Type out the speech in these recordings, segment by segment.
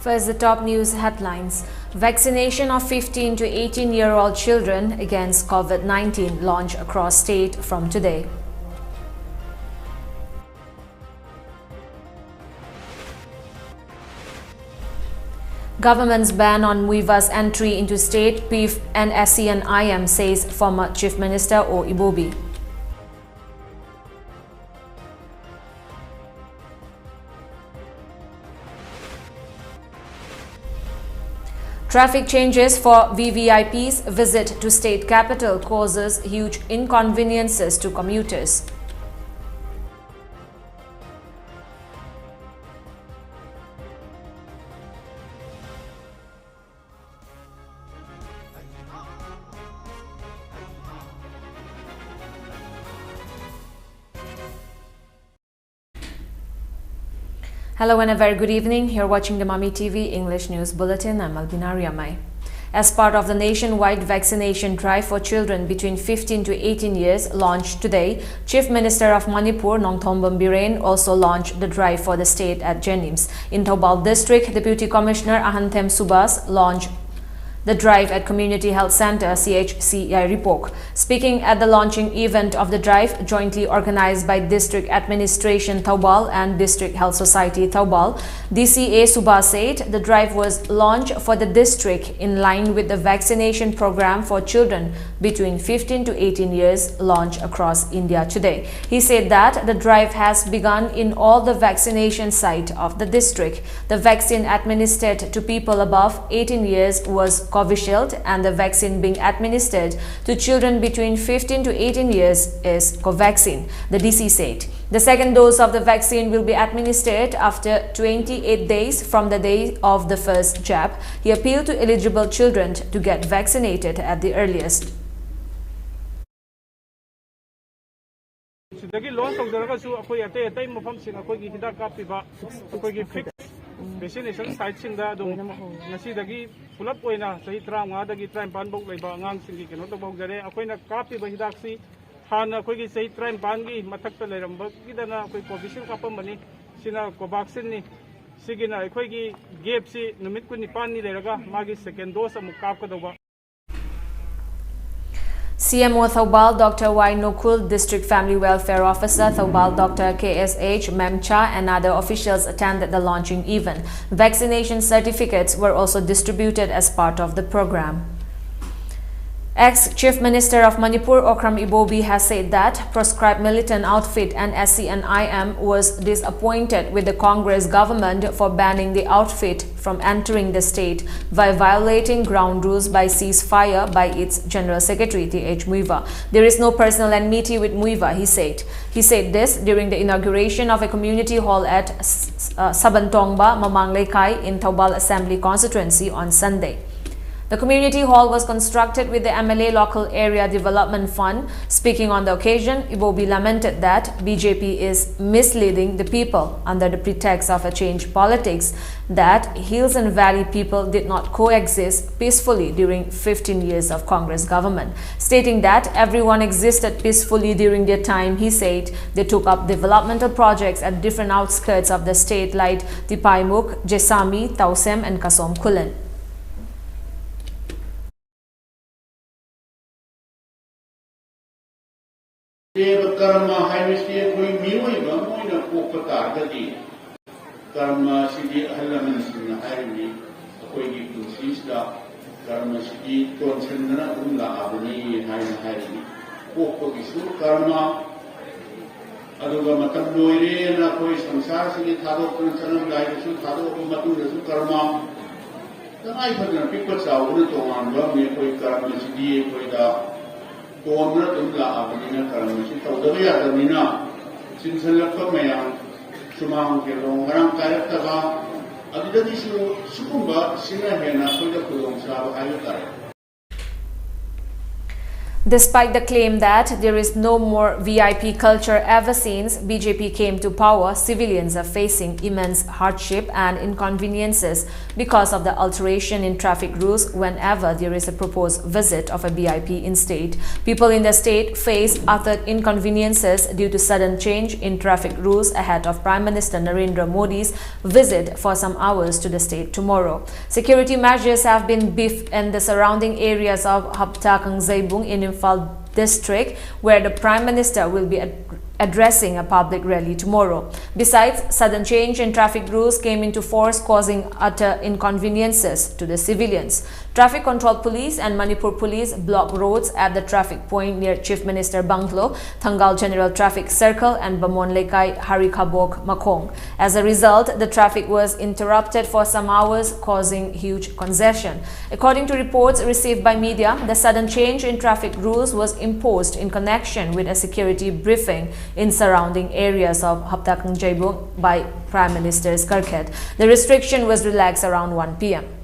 First, the top news headlines. Vaccination of 15 to 18-year-old children against COVID-19 launch across state from today. Government's ban on MUIVA's entry into state, PIF and SCNIM, says former Chief Minister O. Ibobi. Traffic changes for VVIPs visit to state capital causes huge inconveniences to commuters. Hello and a very good evening. You're watching the MAMI TV English News Bulletin. I'm ALBINA RIAMEI. As part of the nationwide vaccination drive for children between 15 to 18 years launched today, Chief Minister of Manipur, Nongthombam Biren, also launched the drive for the state at Jenims. In Thoubal District, Deputy Commissioner Ahanthem Subas launched the drive at Community Health Center, CHCI Ripok. Speaking at the launching event of the drive, jointly organized by District Administration Thoubal and District Health Society Thoubal, DCA Subas said the drive was launched for the district in line with the vaccination program for children between 15 to 18 years launched across India today. He said that the drive has begun in all the vaccination sites of the district. The vaccine administered to people above 18 years was Covishield, and the vaccine being administered to children between 15 to 18 years is Covaxin, the DC said. The second dose of the vaccine will be administered after 28 days from the day of the first jab. He appealed to eligible children to get vaccinated at the earliest. Vaccination sites in the Nasidagi, Pulapoina, Saitra, the Gitran Panbok, Bangang, Singing, Notable, Aquina copy by Hidaxi, Hana, Quigi, Saitran Bangi, Matakta Lerambok, Gidana, Quick Provision Company, Sina Covaxini, Sigina, Quigi, Gapsi, Numikuni Pani, Lerga, Magi, second dose of Mukaka. CMO Thoubal Dr. Y. Nokul, District Family Welfare Officer Thoubal Dr. KSH Memcha and other officials attended the launching event. Vaccination certificates were also distributed as part of the program. Ex-Chief Minister of Manipur Okram Ibobi has said that proscribed militant outfit and SCNIM was disappointed with the Congress government for banning the outfit from entering the state by violating ground rules by ceasefire by its General Secretary T.H. Muiva. There is no personal enmity with Muiva, he said. He said this during the inauguration of a community hall at Sabantongba, Mamanglekai in Thoubal Assembly constituency on Sunday. The community hall was constructed with the MLA Local Area Development Fund. Speaking on the occasion, Ibobi lamented that BJP is misleading the people under the pretext of a change politics, that Hills and Valley people did not coexist peacefully during 15 years of Congress government. Stating that everyone existed peacefully during their time, he said they took up developmental projects at different outskirts of the state like Tipaimuk, Jesami, Tausem and Kasom Kulen. Karma High Koi Miwa, Moina Kokata, Gadi, Karma City Elements in the Highway, Koi to Sista, Karma City, Tonsana, Unda, Abani, Highway, Koko Isu, Karma, Aduga Matabuere, and a Koi Samsar, City, Tado, Princeton, Gaisu, Tado, Matu, Karma. The I put in people out to one, Koi Karma City, Koida. Kona tumla abina karamisi tawdawiya damina sinsalakka mayang sumang kelong harang kayaktaga adidadi sukumba sinahena koida kulong sa ayutay. Despite the claim that there is no more VIP culture ever since BJP came to power, civilians are facing immense hardship and inconveniences because of the alteration in traffic rules whenever there is a proposed visit of a VIP in state. People in the state face other inconveniences due to sudden change in traffic rules ahead of Prime Minister Narendra Modi's visit for some hours to the state tomorrow. Security measures have been beefed in the surrounding areas of Haptakang Zaibung in Imphal district, where the Prime Minister will be addressing a public rally tomorrow. Besides, sudden change in traffic rules came into force, causing utter inconveniences to the civilians. Traffic Control Police and Manipur Police blocked roads at the traffic point near Chief Minister Banglo, Thangal General Traffic Circle and Bamon Lekai Harikhabok Makong. As a result, the traffic was interrupted for some hours, causing huge congestion. According to reports received by media, the sudden change in traffic rules was imposed in connection with a security briefing in surrounding areas of Haptakang Jaibung by Prime Minister's Karkhet. The restriction was relaxed around 1 p.m.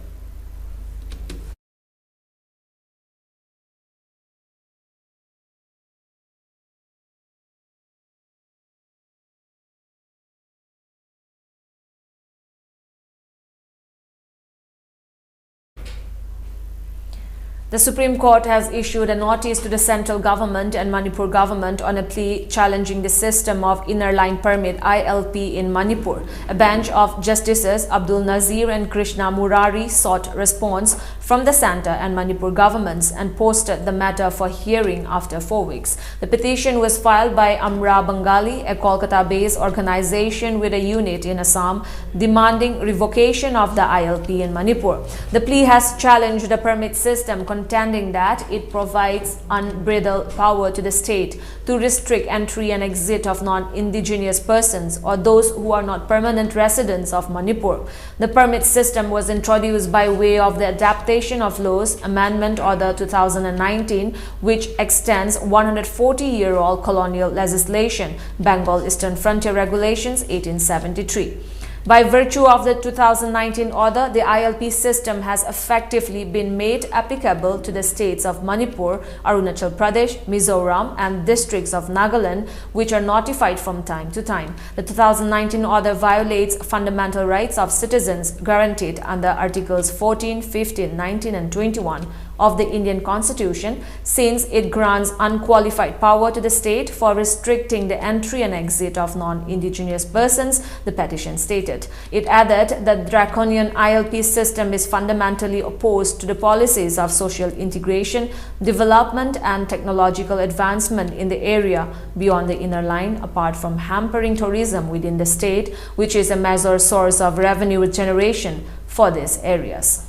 The Supreme Court has issued a notice to the central government and Manipur government on a plea challenging the system of Inner Line Permit (ILP) in Manipur. A bench of Justices Abdul Nazir and Krishna Murari sought response from the centre and Manipur governments and posted the matter for hearing after 4 weeks. The petition was filed by Amra Bengali, a Kolkata-based organization with a unit in Assam, demanding revocation of the ILP in Manipur. The plea has challenged the permit system, contending that it provides unbridled power to the state to restrict entry and exit of non-indigenous persons or those who are not permanent residents of Manipur. The permit system was introduced by way of the Adaptation of Laws Amendment Order 2019, which extends 140-year-old colonial legislation, Bengal Eastern Frontier Regulations 1873. By virtue of the 2019 order, the ILP system has effectively been made applicable to the states of Manipur, Arunachal Pradesh, Mizoram, and districts of Nagaland, which are notified from time to time. The 2019 order violates fundamental rights of citizens guaranteed under Articles 14, 15, 19, and 21 of the Indian Constitution, since it grants unqualified power to the state for restricting the entry and exit of non-indigenous persons, the petition stated. It added that the draconian ILP system is fundamentally opposed to the policies of social integration, development, and technological advancement in the area beyond the inner line, apart from hampering tourism within the state, which is a major source of revenue generation for these areas.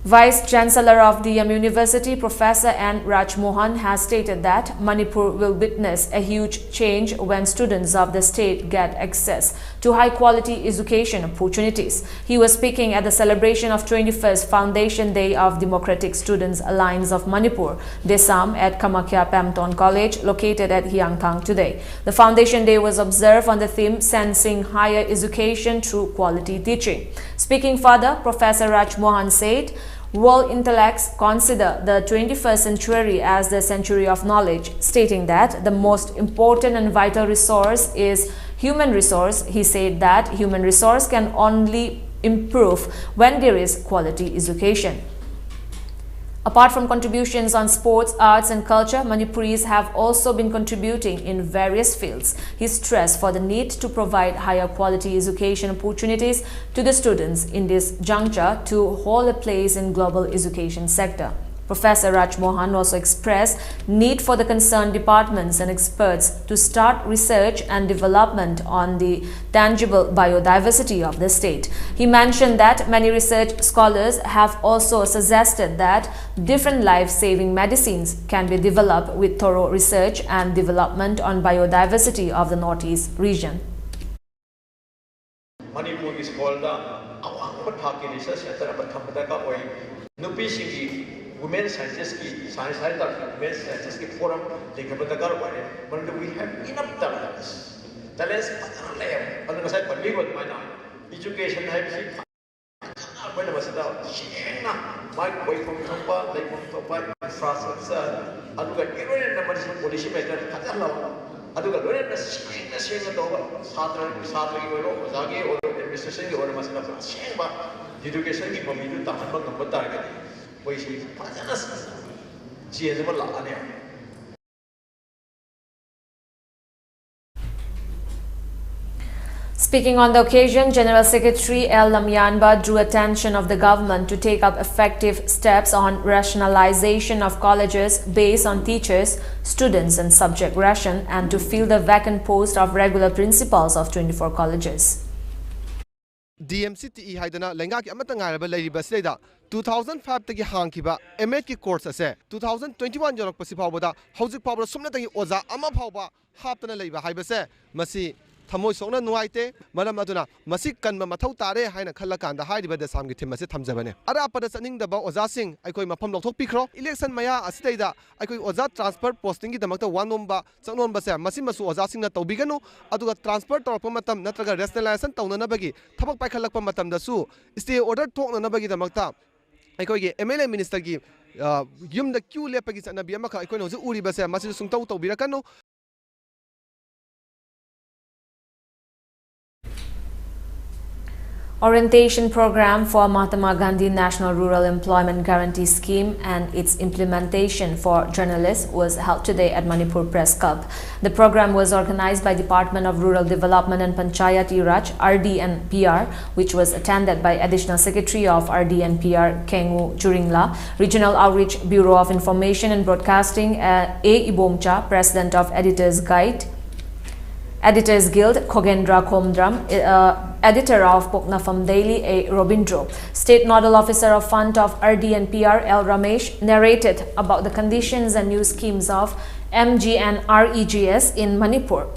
Vice Chancellor of the University, Professor N. Raj Mohan, has stated that Manipur will witness a huge change when students of the state get access to high-quality education opportunities. He was speaking at the celebration of 21st Foundation Day of Democratic Students Alliance of Manipur, DESAM, at Kamakhya Pamton College, located at Hyangthang today. The Foundation Day was observed on the theme Sensing Higher Education Through Quality Teaching. Speaking further, Professor Raj Mohan said, world intellects consider the 21st century as the century of knowledge, stating that the most important and vital resource is human resource. He said that human resource can only improve when there is quality education. Apart from contributions on sports, arts and culture, Manipuris have also been contributing in various fields. He stressed for the need to provide higher quality education opportunities to the students in this juncture to hold a place in global education sector. Professor Raj Mohan also expressed need for the concerned departments and experts to start research and development on the tangible biodiversity of the state. He mentioned that many research scholars have also suggested that different life-saving medicines can be developed with thorough research and development on biodiversity of the Northeast region. Manipur is called the Research Center women scientists science women scientists forum we have enough talents education my way from Topa, like from Topa, infrastructure, aduga ironin na manisi policy matter, kajala, aduga ironin na screen na toba, satra ki oro, zagi oro, administration ki oro masina sheba, education ki pamilu tahan bang number target, policy, kajala, change mo la ane. Speaking on the occasion, General Secretary L. Lamyanba drew attention of the government to take up effective steps on rationalization of colleges based on teachers, students and subject ration and to fill the vacant post of regular principals of 24 colleges. DMCTE haidana lenga ki amata ngai ba lei ba sei da 2005 tagi hang ki ba MA ki course ase 2021 jorok pasi phau ba da hojik phau ba sumna tagi oza ama phau ba haptana lei ba hai ba se masi thamoi sokna nuaite maram aduna masi kanma mathau tare haina khalla kanda hairiba da samgi thim ase thamjabane ara pada saning da ba oza sing aikoi mafam lokthok pikhro election maya asitei da aikoi oza transfer posting gi damakta wanom ba changnon ba se masi masu oza sing na tobiganu aduga transfer torpa matam natraga rationalization tawnana bagi thabak paikhalakpa matam da su stay order thokna na bagi damakta aikoi gi MLA minister gi yum da queue lepagi chana bi amaka aikoi no ju uri ba se masi sungtau tobirakanu. Orientation program for Mahatma Gandhi National Rural Employment Guarantee Scheme and its implementation for journalists was held today at Manipur Press Club. The program was organized by Department of Rural Development and Panchayati Raj (RDNPR), which was attended by Additional Secretary of RDNPR Kengu Juringla, Regional Outreach Bureau of Information and Broadcasting A. Ibomcha, President of Editors Guild, Khogendra Komdram, Editor of Poknafam Daily, A. Robindro. State Nodal Officer of Fund of RDNPR, L. Ramesh, narrated about the conditions and new schemes of MG and REGS in Manipur.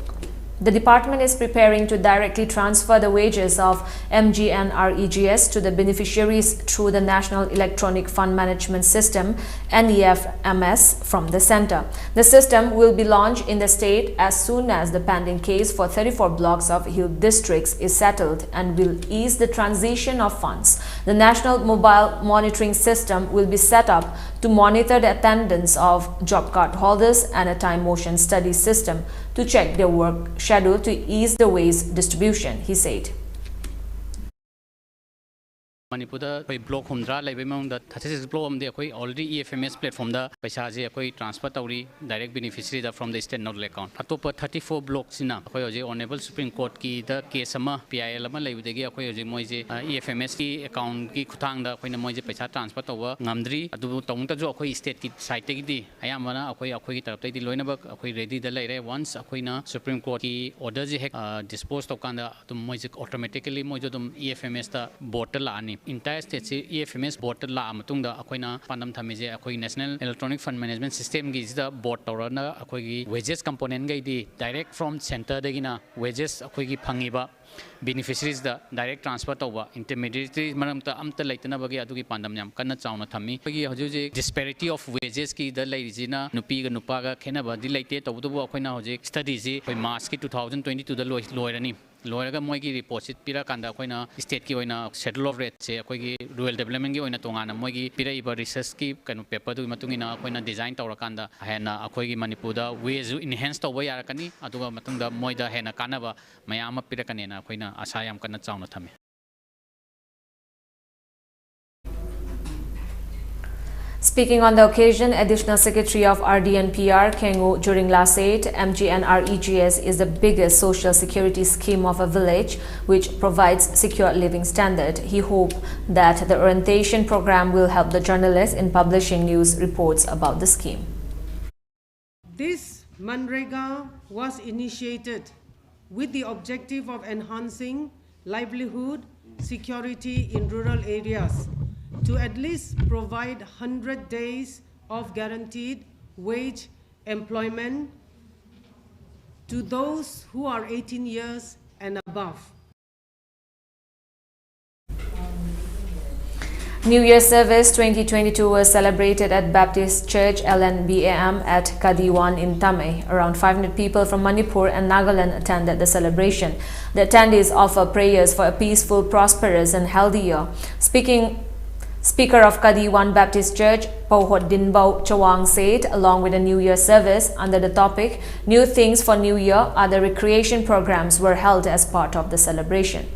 The department is preparing to directly transfer the wages of MG and REGS to the beneficiaries through the National Electronic Fund Management System (NEFMS) from the center. The system will be launched in the state as soon as the pending case for 34 blocks of hill districts is settled and will ease the transition of funds. The National Mobile Monitoring System will be set up to monitor the attendance of job card holders and a time motion study system to check their work schedule to ease the wage distribution, he said. Manipur block humdra lebe mong da 36 block amde akoi already EFMS platform da paisa je akoi transfer tauri direct beneficiary da from the state nodal account atopa 34 blocks sina akoi hoje honorable supreme court ki da case ama PIL ama leibudegi akoi hoje moi je EFMS ki account ki khuthang da akoi na moi je paisa transfer tawa ngamdri adu tongta jo akoi state ki side te gi di ayamana akoi ki tarap te di loina ba akoi ready da leire once akoi na supreme court ki order je dispose to kanda tum moi je automatically moi jo dum EFMS da board la ani entire state se EFMS board la amatung da akoina pandam thamije akoi national electronic fund management system gi da board torana akoi gi wages component gai di direct from center dagina wages akoi gi phangiba beneficiaries da direct transfer toba intermediaries manamta amta laitana bagi adugi pandam yam kanna chauna thami gi hoje disparity of wages ki da lairina nupi ga nupa ga khena ba di laite tobu akoina hoje study ji koi march ki 2022 da loirani loiraga moi gi report sit pira kanda akoina state ki oina schedule of rate se akoi gi rural development gi oina tongana moi gi pira iba research ki kanu paper du matungina akoina design tawra kanda hena akoi gi manipur da ways enhance tawba yarakani aduga matungda moi da hena kanaba mayama pira kanena akoina asa yam kana chauna thame. Speaking on the occasion, Additional Secretary of RDNPR Kengu Juringla said MG and REGS is the biggest social security scheme of a village which provides secure living standard. He hoped that the orientation program will help the journalists in publishing news reports about the scheme. This Manrega was initiated with the objective of enhancing livelihood security in rural areas to at least provide 100 days of guaranteed wage employment to those who are 18 years and above. New Year Service 2022 was celebrated at Baptist Church LNBAM at Kadiwan in Tamai. Around 500 people from Manipur and Nagaland attended the celebration. The attendees offer prayers for a peaceful, prosperous and healthy year. Speaking Speaker of Kadi One Baptist Church, Pohot Dinbao Chawang said, along with a New Year service under the topic New Things for New Year, other recreation programs were held as part of the celebration.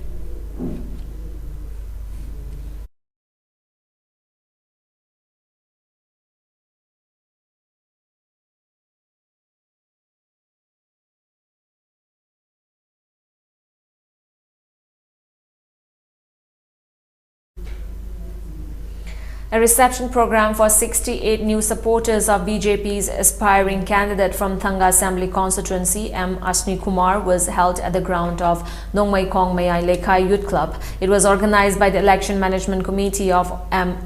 A reception program for 68 new supporters of BJP's aspiring candidate from Thanga Assembly constituency, M. Ashni Kumar, was held at the ground of Nongmai Kong Mayai Lekai Youth Club. It was organized by the Election Management Committee of M.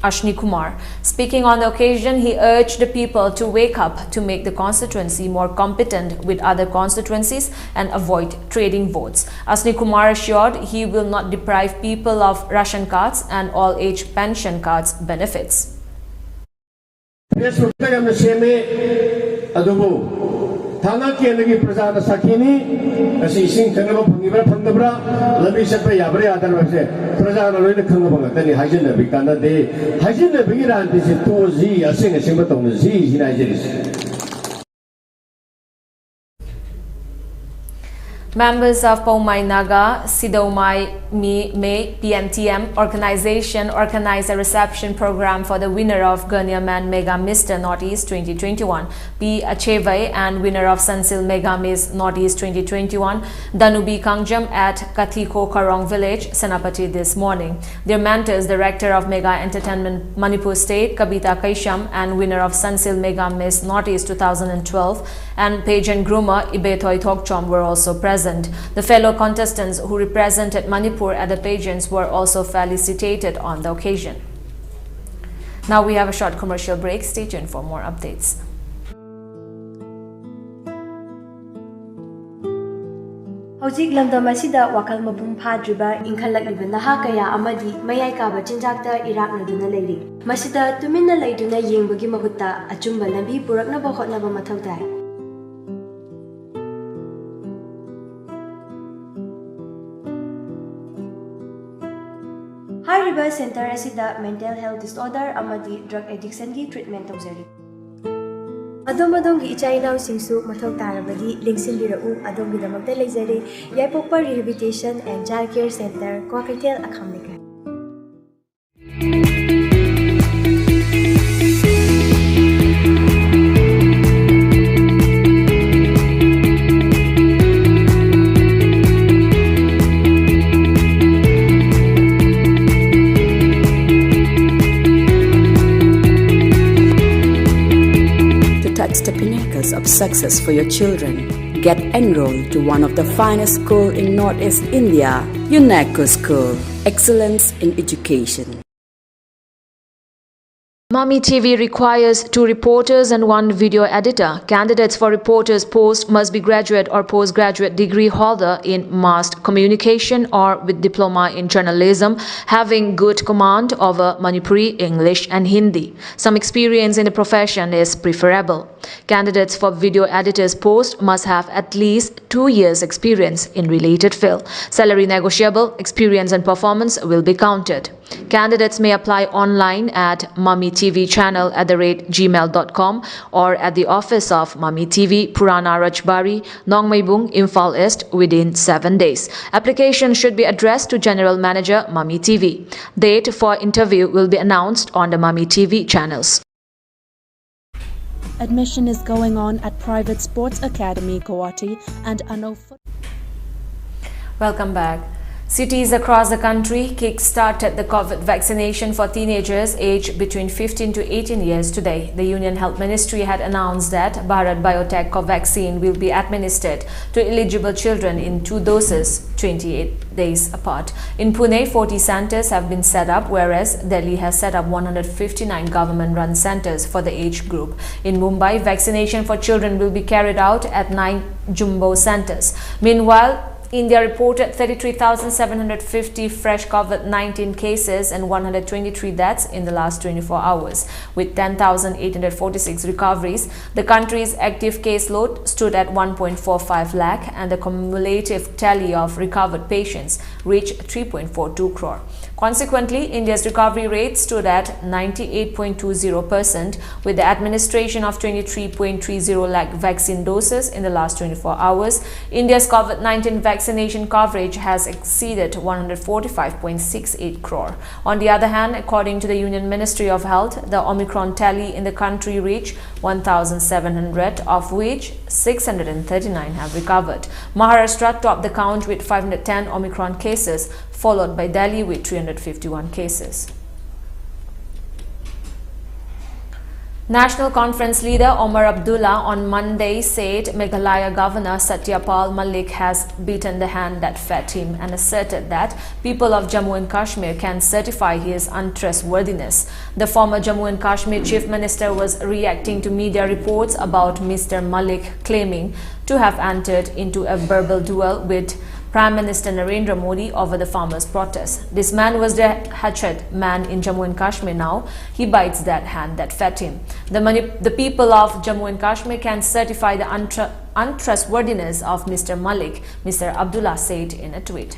Ashni Kumar. Speaking on the occasion, he urged the people to wake up to make the constituency more competent with other constituencies and avoid trading votes. Ashni Kumar assured he will not deprive people of ration cards and all-age pension cards benefits. Thana Kianagi Prasana Sakini, as he sings Kanaba Pungiba Pandabra, Labi Sepa Yabri Adamase, Prasana Luna Kangaba, then Hajina Bikana de Hajina Biran is 2Z, a sing a Simbaton Z in Nigeria. Members of Paumai Naga Sidomai Me PMTM organization organized a reception program for the winner of Gurnia Man Mega Mr. Northeast 2021, P. Achevai, and winner of Sansil Mega Miss Northeast 2021, Danubi Kangjam at Kathiko Karong Village, Senapati this morning. Their mentors, Director of Mega Entertainment Manipur State, Kabita Kaisham, and winner of Sansil Mega Miss Northeast 2012, and pageant groomer Ibetoy Thokchom were also present. The fellow contestants who represented Manipur at the pageants were also felicitated on the occasion. Now we have a short commercial break. Stay tuned for more updates. Hojik lamdam asida wakal mapung phadriba inkhalakliba naha kaya amadi mayai kaba chinjakta iraknaduna leiri. Masida tuminna leiduna yengbagi mahutta achumba lambi puraknaba hotnaba mathau tai. Hariba Center asida mental health disorder amadi drug addiction gi treatment tawjari. Adom-adongi ichainaw singsu mathau tarabadi lingsinbirau adongi damakta leijare Yaipokpa Rehabilitation and Child Care Center Kwakaitel Akhamnika. The pinnacles of success for your children. Get enrolled to one of the finest schools in Northeast India, UNESCO School. Excellence in education. MAMI TV requires 2 reporters and 1 video editor. Candidates for reporters post must be graduate or postgraduate degree holder in mass communication or with diploma in journalism, having good command over Manipuri, English and Hindi. Some experience in the profession is preferable. Candidates for video editors post must have at least 2 years experience in related field. Salary negotiable, experience and performance will be counted. Candidates may apply online at mamitvchannel@gmail.com or at the office of MAMI TV, Purana Rajbari, Nongmaibung, Imphal East within 7 days. Application should be addressed to General Manager, MAMI TV. Date for interview will be announced on the MAMI TV channels. Admission is going on at Private Sports Academy, Guwahati and Ano. Welcome back. Cities across the country kick-started the COVID vaccination for teenagers aged between 15 to 18 years today. The Union Health Ministry had announced that Bharat Biotech Covaxin will be administered to eligible children in 2 doses, 28 days apart. In Pune, 40 centers have been set up, whereas Delhi has set up 159 government-run centers for the age group. In Mumbai, vaccination for children will be carried out at 9 jumbo centers. Meanwhile, India reported 33,750 fresh COVID-19 cases and 123 deaths in the last 24 hours, with 10,846 recoveries. The country's active caseload stood at 1.45 lakh and the cumulative tally of recovered patients reached 3.42 crore. Consequently, India's recovery rate stood at 98.20%, with the administration of 23.30 lakh vaccine doses in the last 24 hours. India's COVID-19 vaccination coverage has exceeded 145.68 crore. On the other hand, according to the Union Ministry of Health, the Omicron tally in the country reached 1,700, of which 639 have recovered. Maharashtra topped the count with 510 Omicron cases, followed by Delhi with 351 cases. National Conference leader Omar Abdullah on Monday said Meghalaya Governor Satyapal Malik has beaten the hand that fed him and asserted that people of Jammu and Kashmir can certify his untrustworthiness. The former Jammu and Kashmir Chief Minister was reacting to media reports about Mr. Malik claiming to have entered into a verbal duel with Prime Minister Narendra Modi over the farmers' protest. This man was the hatchet man in Jammu and Kashmir now. He bites that hand that fed him. The people of Jammu and Kashmir can certify the untrustworthiness of Mr. Malik, Mr. Abdullah said in a tweet.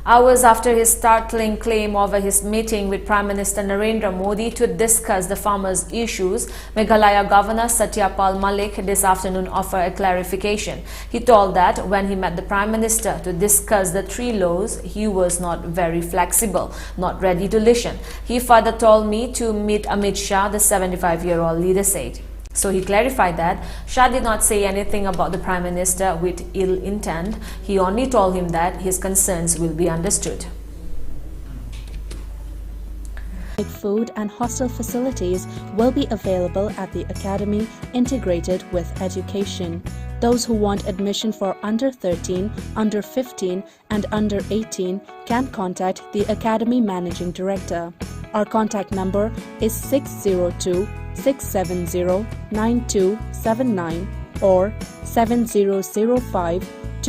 Hours after his startling claim over his meeting with Prime Minister Narendra Modi to discuss the farmers' issues, Meghalaya Governor Satyapal Malik this afternoon offered a clarification. He told that when he met the Prime Minister to discuss the 3 laws, he was not very flexible, not ready to listen. He further told me to meet Amit Shah, the 75-year-old leader said. So he clarified that Shah did not say anything about the Prime Minister with ill intent. He only told him that his concerns will be understood. Food and hostel facilities will be available at the Academy integrated with education. Those who want admission for under 13, under 15 and under 18 can contact the Academy Managing Director. Our contact number is 602-670-9279 or 7005